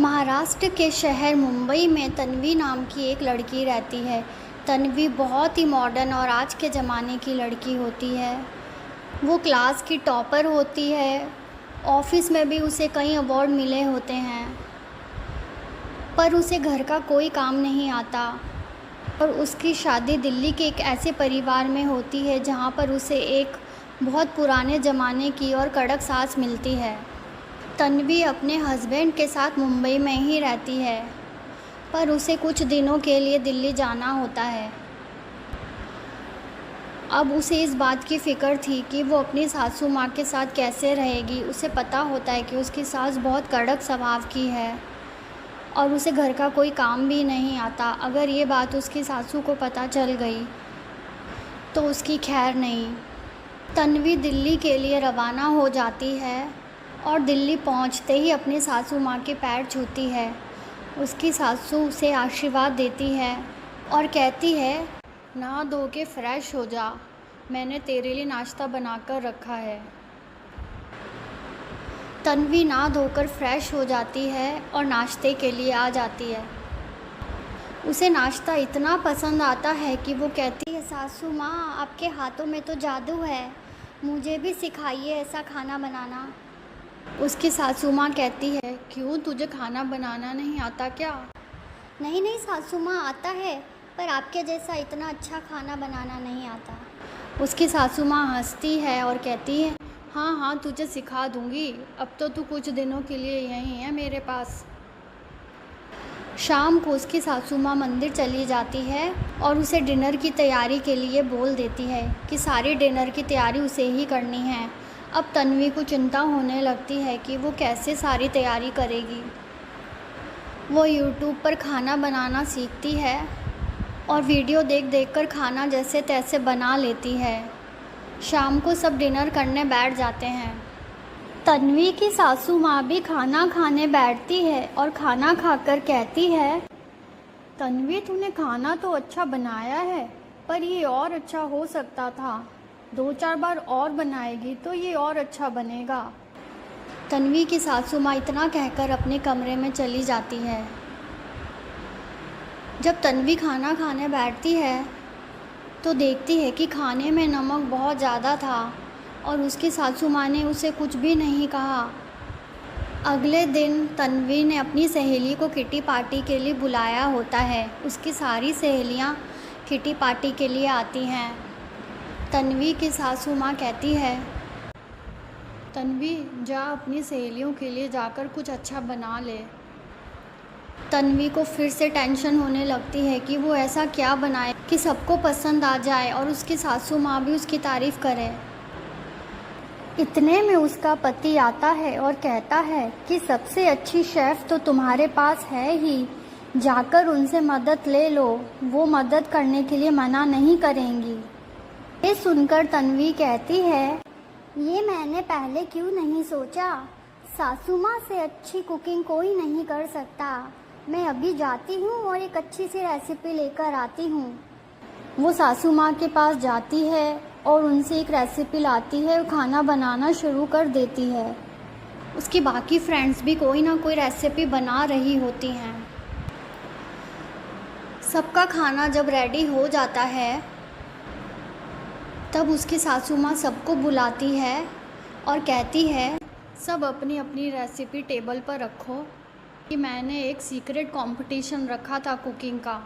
महाराष्ट्र के शहर मुंबई में तन्वी नाम की एक लड़की रहती है। तन्वी बहुत ही मॉडर्न और आज के ज़माने की लड़की होती है। वो क्लास की टॉपर होती है। ऑफिस में भी उसे कई अवार्ड मिले होते हैं, पर उसे घर का कोई काम नहीं आता। और उसकी शादी दिल्ली के एक ऐसे परिवार में होती है जहाँ पर उसे एक बहुत पुराने ज़माने की और कड़क सास मिलती है। तन्वी अपने हस्बैंड के साथ मुंबई में ही रहती है, पर उसे कुछ दिनों के लिए दिल्ली जाना होता है। अब उसे इस बात की फ़िक्र थी कि वो अपनी सासू माँ के साथ कैसे रहेगी। उसे पता होता है कि उसकी सास बहुत कड़क स्वभाव की है और उसे घर का कोई काम भी नहीं आता। अगर ये बात उसकी सासू को पता चल गई तो उसकी खैर नहीं। तन्वी दिल्ली के लिए रवाना हो जाती है और दिल्ली पहुंचते ही अपनी सासू माँ के पैर छूती है। उसकी सासू उसे आशीर्वाद देती है और कहती है, नहा धो के फ्रेश हो जा, मैंने तेरे लिए नाश्ता बनाकर रखा है। तन्वी नहा धोकर फ्रेश हो जाती है और नाश्ते के लिए आ जाती है। उसे नाश्ता इतना पसंद आता है कि वो कहती है, सासू माँ आपके हाथों में तो जादू है, मुझे भी सिखाइए ऐसा खाना बनाना। उसकी सासू माँ कहती है, क्यों तुझे खाना बनाना नहीं आता क्या? नहीं नहीं सासू माँ, आता है, पर आपके जैसा इतना अच्छा खाना बनाना नहीं आता। उसकी सासू माँ हंसती है और कहती है, हाँ हाँ तुझे सिखा दूँगी, अब तो तू कुछ दिनों के लिए यहीं है मेरे पास। शाम को उसकी सासू माँ मंदिर चली जाती है और उसे डिनर की तैयारी के लिए बोल देती है कि सारी डिनर की तैयारी उसे ही करनी है। अब तन्वी को चिंता होने लगती है कि वो कैसे सारी तैयारी करेगी। वो यूट्यूब पर खाना बनाना सीखती है और वीडियो देख देख कर खाना जैसे तैसे बना लेती है। शाम को सब डिनर करने बैठ जाते हैं। तन्वी की सासू माँ भी खाना खाने बैठती है और खाना खाकर कहती है, तन्वी तूने खाना तो अच्छा बनाया है, पर ये और अच्छा हो सकता था। 2-4 बार और बनाएगी तो ये और अच्छा बनेगा। तन्वी की सासू माँ इतना कहकर अपने कमरे में चली जाती है। जब तन्वी खाना खाने बैठती है तो देखती है कि खाने में नमक बहुत ज़्यादा था और उसकी सासू माँ ने उसे कुछ भी नहीं कहा। अगले दिन तन्वी ने अपनी सहेली को किटी पार्टी के लिए बुलाया होता है। उसकी सारी सहेलियाँ किटी पार्टी के लिए आती हैं। तन्वी की सासू माँ कहती है, तन्वी जा अपनी सहेलियों के लिए जाकर कुछ अच्छा बना ले। तन्वी को फिर से टेंशन होने लगती है कि वो ऐसा क्या बनाए कि सबको पसंद आ जाए और उसकी सासू माँ भी उसकी तारीफ़ करे। इतने में उसका पति आता है और कहता है कि सबसे अच्छी शेफ़ तो तुम्हारे पास है ही, जाकर उनसे मदद ले लो, वो मदद करने के लिए मना नहीं करेंगी। ये सुनकर तन्वी कहती है, ये मैंने पहले क्यों नहीं सोचा, सासू माँ से अच्छी कुकिंग कोई नहीं कर सकता। मैं अभी जाती हूँ और एक अच्छी सी रेसिपी लेकर आती हूँ। वो सासू माँ के पास जाती है और उनसे एक रेसिपी लाती है और खाना बनाना शुरू कर देती है। उसकी बाकी फ्रेंड्स भी कोई ना कोई रेसिपी बना रही होती हैं। सबका खाना जब रेडी हो जाता है तब उसकी सासू माँ सबको बुलाती है और कहती है, सब अपनी अपनी रेसिपी टेबल पर रखो कि मैंने एक सीक्रेट कंपटीशन रखा था कुकिंग का।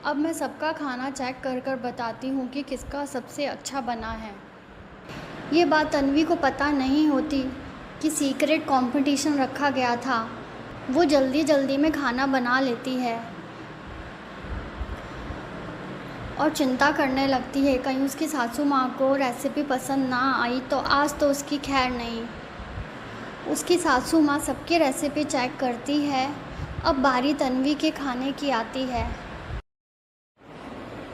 अब मैं सबका खाना चेक कर कर बताती हूँ कि किसका सबसे अच्छा बना है। ये बात तन्वी को पता नहीं होती कि सीक्रेट कंपटीशन रखा गया था। वो जल्दी जल्दी में खाना बना लेती है और चिंता करने लगती है कहीं उसकी सासू माँ को रेसिपी पसंद ना आई तो आज तो उसकी खैर नहीं। उसकी सासू माँ सबकी रेसिपी चेक करती है। अब बारी तन्वी के खाने की आती है।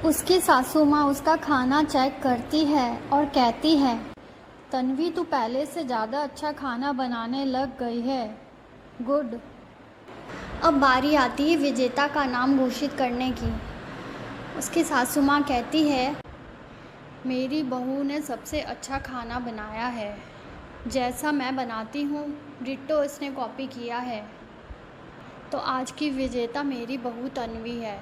उसकी सासू माँ उसका खाना चेक करती है और कहती है, तन्वी तू पहले से ज़्यादा अच्छा खाना बनाने लग गई है, गुड। अब बारी आती है विजेता का नाम घोषित करने की। उसकी सासू माँ कहती है, मेरी बहू ने सबसे अच्छा खाना बनाया है, जैसा मैं बनाती हूँ डिट्टो इसने कॉपी किया है। तो आज की विजेता मेरी बहू तन्वी है।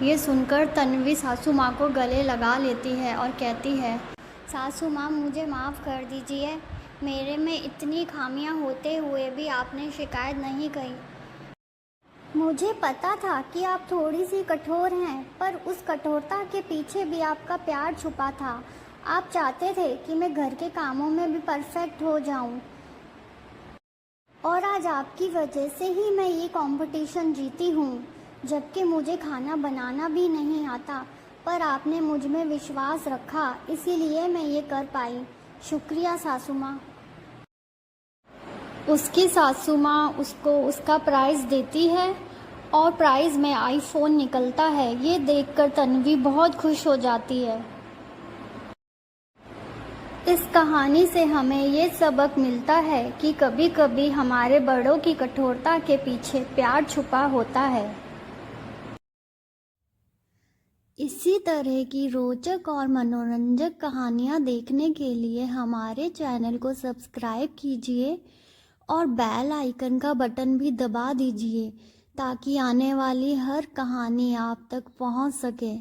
ये सुनकर तन्वी सासू माँ को गले लगा लेती है और कहती है, सासू माँ मुझे माफ़ कर दीजिए, मेरे में इतनी खामियां होते हुए भी आपने शिकायत नहीं कही। मुझे पता था कि आप थोड़ी सी कठोर हैं, पर उस कठोरता के पीछे भी आपका प्यार छुपा था। आप चाहते थे कि मैं घर के कामों में भी परफेक्ट हो जाऊं, और आज आपकी वजह से ही मैं ये कंपटीशन जीती हूँ, जबकि मुझे खाना बनाना भी नहीं आता, पर आपने मुझ में विश्वास रखा, इसीलिए मैं ये कर पाई। शुक्रिया सासू माँ। उसकी सासू माँ उसको उसका प्राइज़ देती है और प्राइज़ में आईफोन निकलता है। ये देखकर तन्वी बहुत खुश हो जाती है। इस कहानी से हमें ये सबक मिलता है कि कभी कभी हमारे बड़ों की कठोरता के पीछे प्यार छुपा होता है। इसी तरह की रोचक और मनोरंजक कहानियाँ देखने के लिए हमारे चैनल को सब्सक्राइब कीजिए और बेल आइकन का बटन भी दबा दीजिए ताकि आने वाली हर कहानी आप तक पहुंच सके।